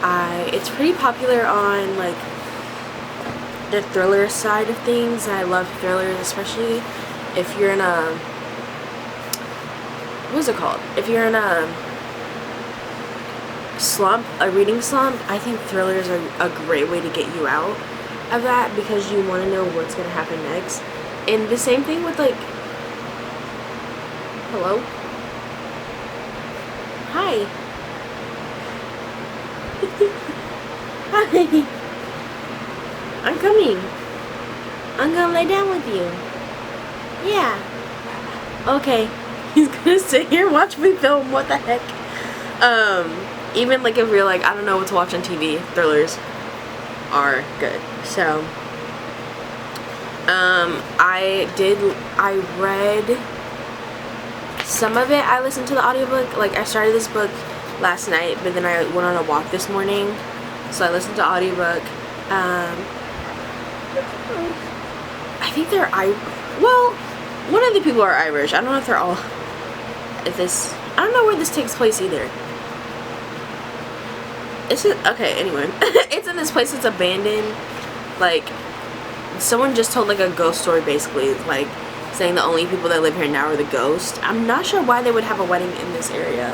It's pretty popular on like the thriller side of things. I love thrillers, especially if you're in a, what's it called? If you're in a slump, a reading slump, I think thrillers are a great way to get you out of that, because you want to know what's going to happen next. And the same thing with like, hello? Hi. Hi. I'm coming. I'm gonna lay down with you. Yeah. Okay. He's gonna sit here and watch me film. What the heck? Even like if you're like, I don't know what to watch on TV, thrillers are good. So, I read some of it. I listened to the audiobook. Like, I started this book last night, but then I went on a walk this morning, so I listened to audiobook. I think they're well, one of the people are Irish. I don't know if they're all, I don't know where this takes place either. It's just, okay, anyway. It's in this place that's abandoned. Like, someone just told like a ghost story, basically, like saying the only people that live here now are the ghosts. I'm not sure why they would have a wedding in this area.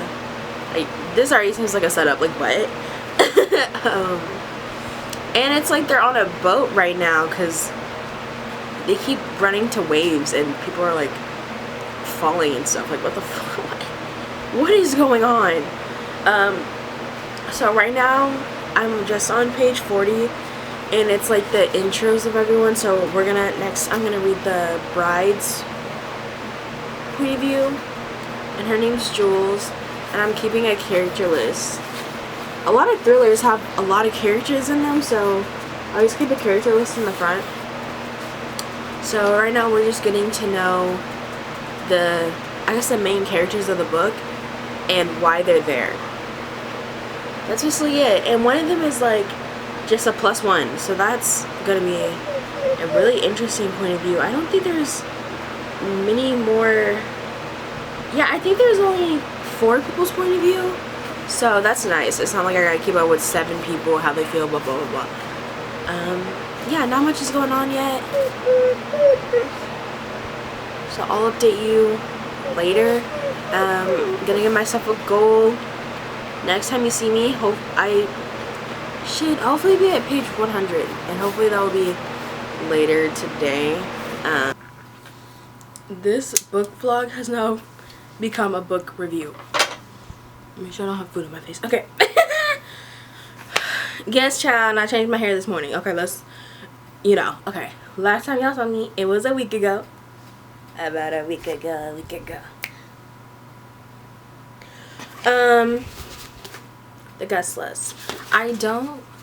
Like, this already seems like a setup. Like, what? And it's like they're on a boat right now because they keep running to waves and people are like falling and stuff. Like, what the fuck? What is going on? So right now I'm just on page 40 and it's like the intros of everyone. So I'm gonna read the bride's point of view, and her name's Jules, and I'm keeping a character list. A lot of thrillers have a lot of characters in them, so I always keep a character list in the front. So right now we're just getting to know the main characters of the book and why they're there. That's basically it. And one of them is like just a +1, so that's gonna be a really interesting point of view. I don't think there's many more. Yeah, I think there's only 4 people's point of view, so that's nice. It's not like I gotta keep up with 7 people, how they feel, blah blah blah blah. Yeah, not much is going on yet, so I'll update you later. I'm gonna give myself a goal. Next time you see me, I should hopefully be at page 100, and hopefully that will be later today. This book vlog has now become a book review. Make sure I don't have food on my face. Okay. Guess, child, I changed my hair this morning. Okay, okay. Last time y'all saw me, it was a week ago. About a week ago. The guest list. I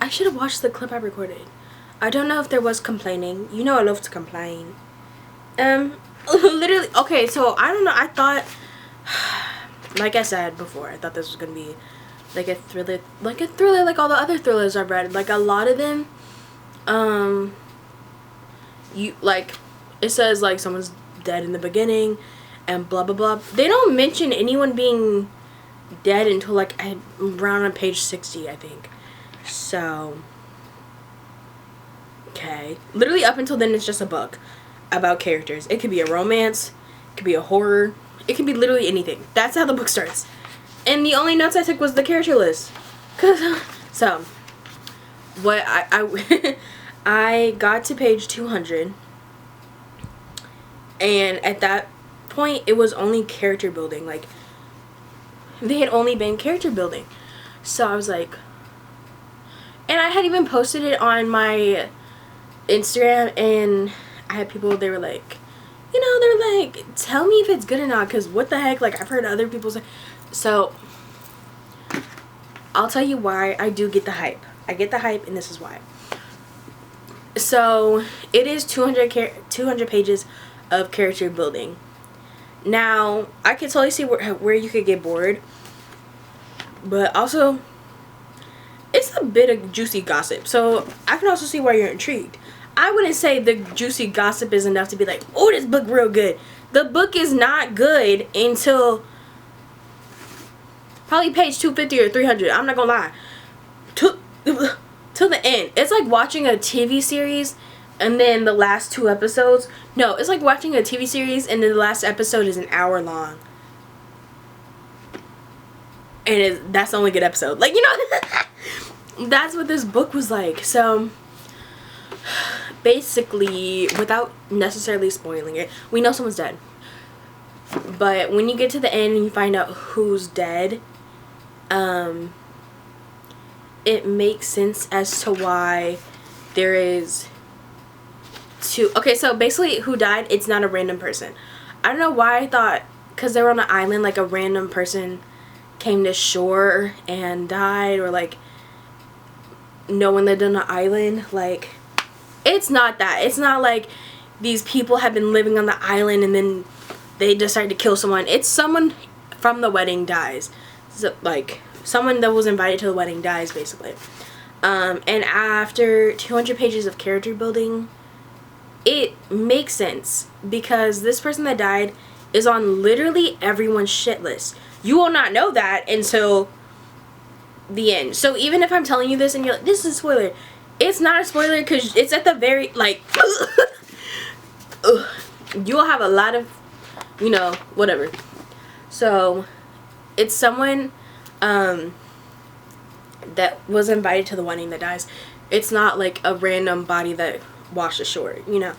should have watched the clip I recorded. I don't know if there was complaining. You know I love to complain. Literally, okay, so I don't know. I thought, like I said before, I thought this was gonna be like a thriller like all the other thrillers I've read. Like, a lot of them, it says like someone's dead in the beginning and blah blah blah. They don't mention anyone being dead until like around on page 60, I think. So, okay, literally up until then it's just a book about characters. It could be a romance, it could be a horror, it could be literally anything. That's how the book starts. And the only notes I took was the character list. So what I got to page 200, and at that point it was only character building. Like, they had only been character building. So I was like, and I had even posted it on my Instagram, and I had people, they were like, tell me if it's good or not, because what the heck, like, I've heard other people say. So I'll tell you why I do get the hype. I get the hype, and this is why. So it is 200 pages of character building. Now, I can totally see where you could get bored, but also it's a bit of juicy gossip, so I can also see why you're intrigued. I wouldn't say the juicy gossip is enough to be like, oh, this book real good. The book is not good until probably page 250 or 300. I'm not gonna lie. till the end. It's like watching a TV series and then the last 2 episodes. No, it's like watching a TV series and then the last episode is an hour long. And that's the only good episode. Like, you know, that's what this book was like. So, basically, without necessarily spoiling it, we know someone's dead. But when you get to the end and you find out who's dead, it makes sense as to why there is two. Okay, so basically who died, it's not a random person. I don't know why I thought, because they were on an island, like a random person came to shore and died, or like no one lived on the island. Like, it's not that. It's not like these people have been living on the island and then they decided to kill someone. It's someone from the wedding dies. So, like, someone that was invited to the wedding dies, basically. And after 200 pages of character building, it makes sense, because this person that died is on literally everyone's shit list. You will not know that until the end. So even if I'm telling you this and you're like, this is a spoiler, it's not a spoiler, because it's at the very, like, you'll have a lot of, you know, whatever. So it's someone that was invited to the wedding that dies. It's not like a random body that washed ashore, you know.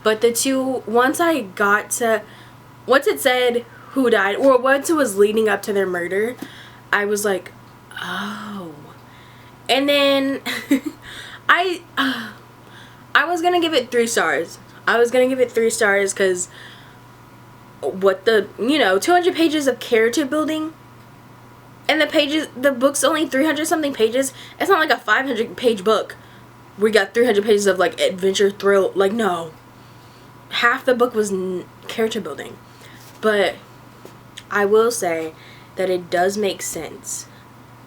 But the two, once it said who died, or once it was leading up to their murder, I was like, oh. And then I was gonna give it 3 stars. I was gonna give it 3 stars because what the, you know, 200 pages of character building, and the book's only 300 something pages. It's not like a 500 page book. We got 300 pages of like adventure, thrill. Like, no, half the book was character building. But I will say that it does make sense,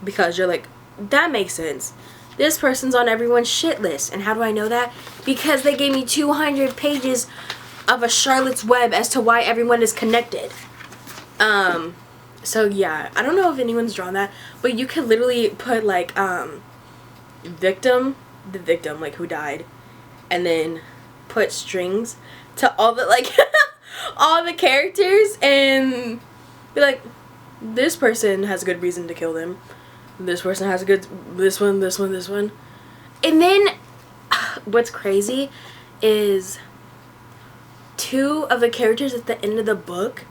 because you're like, that makes sense. This person's on everyone's shit list. And how do I know that? Because they gave me 200 pages of a Charlotte's Web as to why everyone is connected. So yeah, I don't know if anyone's drawn that, but you could literally put like the victim, like who died, and then put strings to all the, like, all the characters, and be like, this person has a good reason to kill them. This person has a good, this one. And then what's crazy is 2 of the characters at the end of the book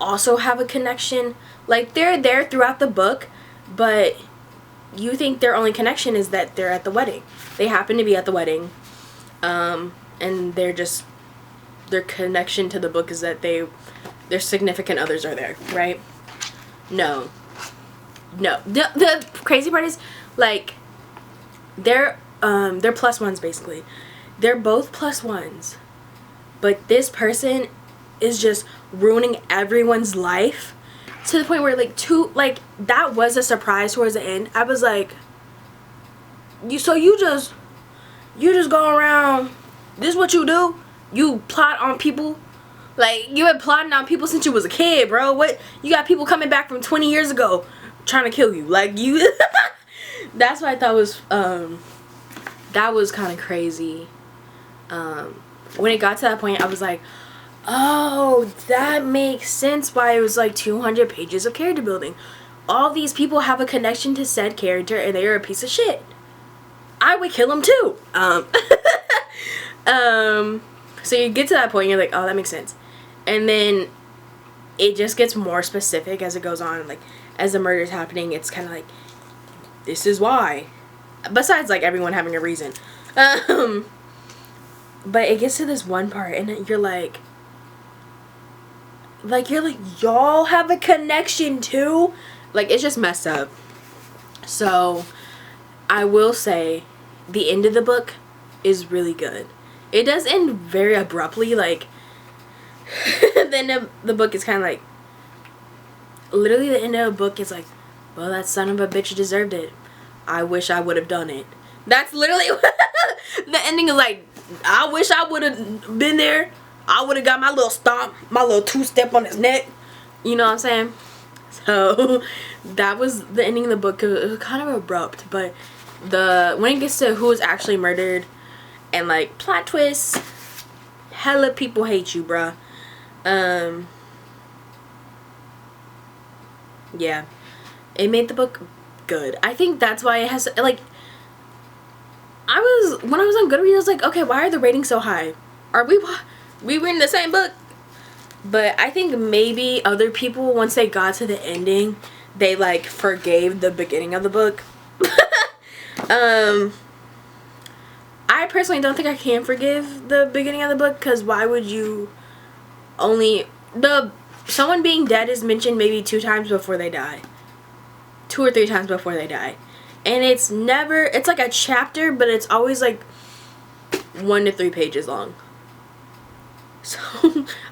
also have a connection. Like, they're there throughout the book, but you think their only connection is that they're at the wedding. They happen to be at the wedding, and their connection to the book is that their significant others are there, right? No. The crazy part is, like, they're +1s, basically. They're both +1s, but this person is just ruining everyone's life to the point where, like, that was a surprise towards the end. I was like, you just go around, this is what you do? You plot on people? Like, you been plotting on people since you was a kid, bro. What? You got people coming back from 20 years ago trying to kill you. Like, you that's what I thought was that was kind of crazy. When it got to that point, I was like, oh, that makes sense why it was like 200 pages of character building. All these people have a connection to said character, and they are a piece of shit. I would kill them too. So you get to that point, and you're like, oh, that makes sense. And then it just gets more specific as it goes on. Like, as the murder's happening, it's kind of like, this is why. Besides, like, everyone having a reason. But it gets to this one part, and you're like, y'all have a connection too? Like, it's just messed up. So, I will say, the end of the book is really good. It does end very abruptly, like, the end of the book is kind of like, literally the end of the book is like, well, that son of a bitch deserved it. I wish I would have done it. That's literally the ending is like, I wish I would have been there. I would have got my little stomp, my little 2-step on his neck. You know what I'm saying? So that was the ending of the book. It was kind of abrupt, but when it gets to who was actually murdered and like plot twists, hella people hate you, bruh. Yeah, it made the book good. I think that's why it has, like, when I was on Goodreads, I was like, okay, why are the ratings so high? Are we reading the same book? But I think maybe other people, once they got to the ending, they like forgave the beginning of the book. I personally don't think I can forgive the beginning of the book, because why would you someone being dead is mentioned maybe 2 times before they die. 2 or 3 times before they die. And it's like a chapter, but it's always like 1 to 3 pages long. So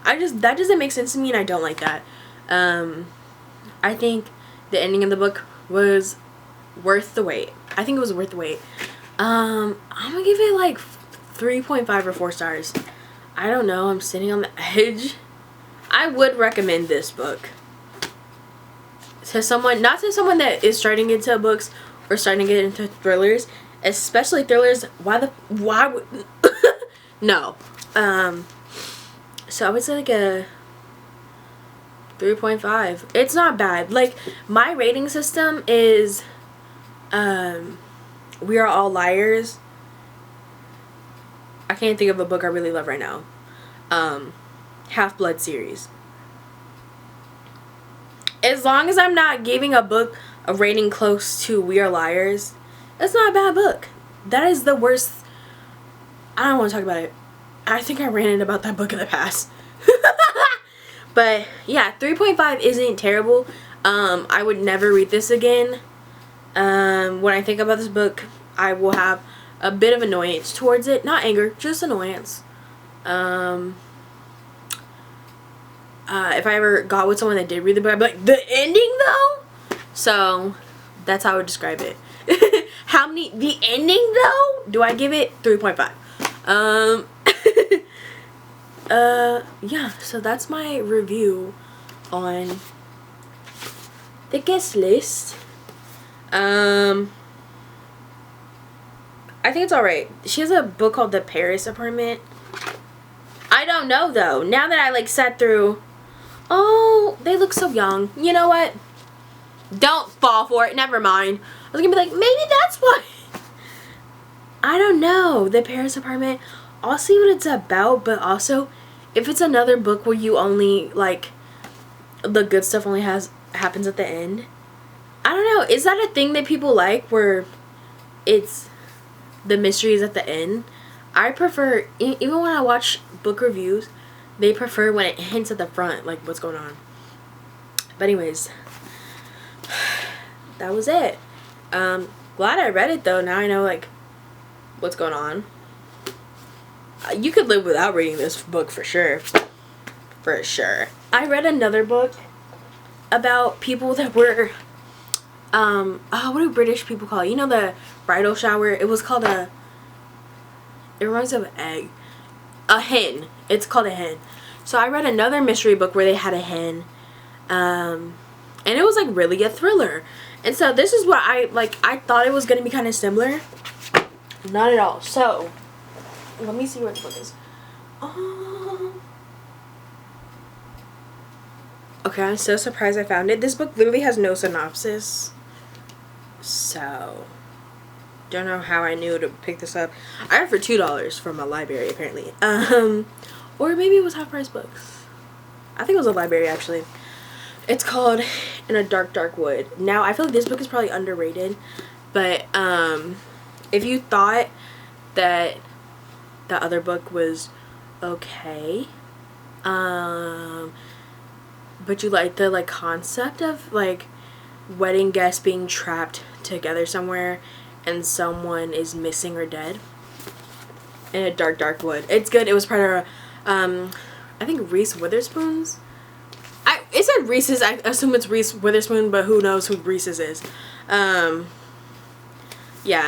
that doesn't make sense to me, and I don't like that. I think the ending of the book was worth the wait. I think it was worth the wait. I'm gonna give it like 3.5 or 4 stars. I don't know, I'm sitting on the edge. I would recommend this book to someone, not to someone that is starting into books or starting to get into thrillers, especially thrillers. Why would no. So I would say like a 3.5. It's not bad. Like, my rating system is We Are All Liars. I can't think of a book I really love right now. Half-Blood series. As long as I'm not giving a book a rating close to We Are Liars, it's not a bad book. That is the worst. I don't want to talk about it. I think I ranted about that book in the past. But yeah, 3.5 isn't terrible. I would never read this again. When I think about this book, I will have a bit of annoyance towards it. Not anger, just annoyance. If I ever got with someone that did read the book, I'd be like, the ending though? So that's how I would describe it. The ending though? Do I give it 3.5? Yeah, so that's my review on the guest list. I think it's alright. She has a book called The Paris Apartment. I don't know though. Now that I like sat through, oh, they look so young. You know what? Don't fall for it. Never mind. I was gonna be like, maybe that's why. I don't know. The Paris Apartment. I'll see what it's about, but also, if it's another book where you only, like, the good stuff only happens at the end. I don't know. Is that a thing that people like, where it's the mystery is at the end? I prefer, even when I watch book reviews, they prefer when it hints at the front, like, what's going on. But anyways, that was it. Glad I read it, though. Now I know, like, what's going on. You could live without reading this book for sure. For sure. I read another book about people that were, what do British people call it? You know, the bridal shower? It was called it reminds me of an egg. A hen. It's called a hen. So I read another mystery book where they had a hen. And it was like really a thriller. And so this is what I thought it was going to be kind of similar. Not at all. So, let me see where the book is. Okay, I'm so surprised I found it. This book literally has no synopsis. So, don't know how I knew to pick this up. I got it for $2 from a library, apparently. Or maybe it was Half Price Books. I think it was a library, actually. It's called In a Dark, Dark Wood. Now, I feel like this book is probably underrated. But, if you thought that the other book was okay, but you like the concept of wedding guests being trapped together somewhere and someone is missing or dead, In a Dark, Dark Wood. It's good. It was part of I think Reese Witherspoon's. It said Reese's. I assume it's Reese Witherspoon, but who knows who Reese's is. Yeah,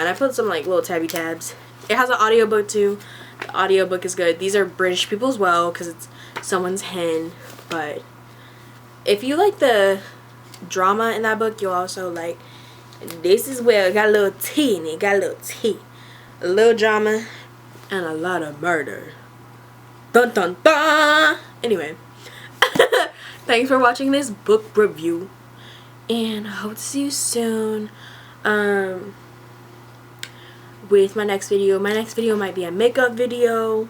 and I put some little tabby tabs. It has an audiobook too. The audiobook is good. These are British people as well, because it's someone's hen. But if you like the drama in that book, you'll also like. This is where it got a little tea in it. Got a little tea, a little drama, and a lot of murder. Dun dun dun. Anyway, thanks for watching this book review, and I hope to see you soon. With my next video. My next video might be a makeup video.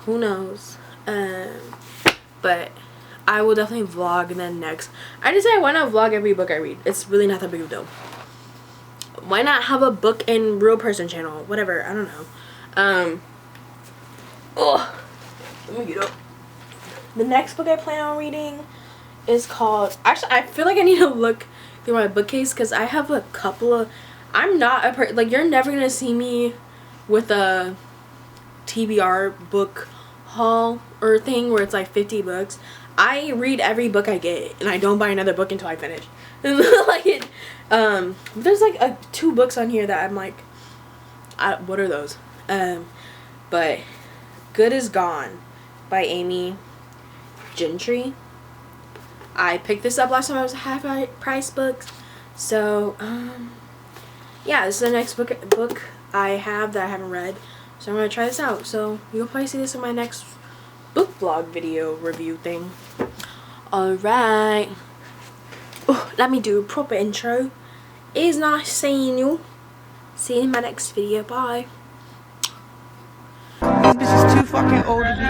Who knows? But I will definitely vlog then next. I decided why not vlog every book I read. It's really not that big of a deal. Why not have a book and real person channel? Whatever. I don't know. Oh, let me get up. The next book I plan on reading is called. Actually, I feel like I need to look through my bookcase because I have a couple of. I'm not a like you're never gonna see me with a TBR book haul or thing where it's like 50 books. I read every book I get and I don't buy another book until I finish. Like it, there's like 2 books on here that I'm like, what are those? But Good is Gone by Amy Gentry. I picked this up last time I was at half price books. So yeah, this is the next book I have that I haven't read. So I'm gonna try this out. So you'll probably see this in my next book vlog video review thing. Alright. Let me do a proper intro. It's nice seeing you. See you in my next video. Bye. This bitch is too fucking old to be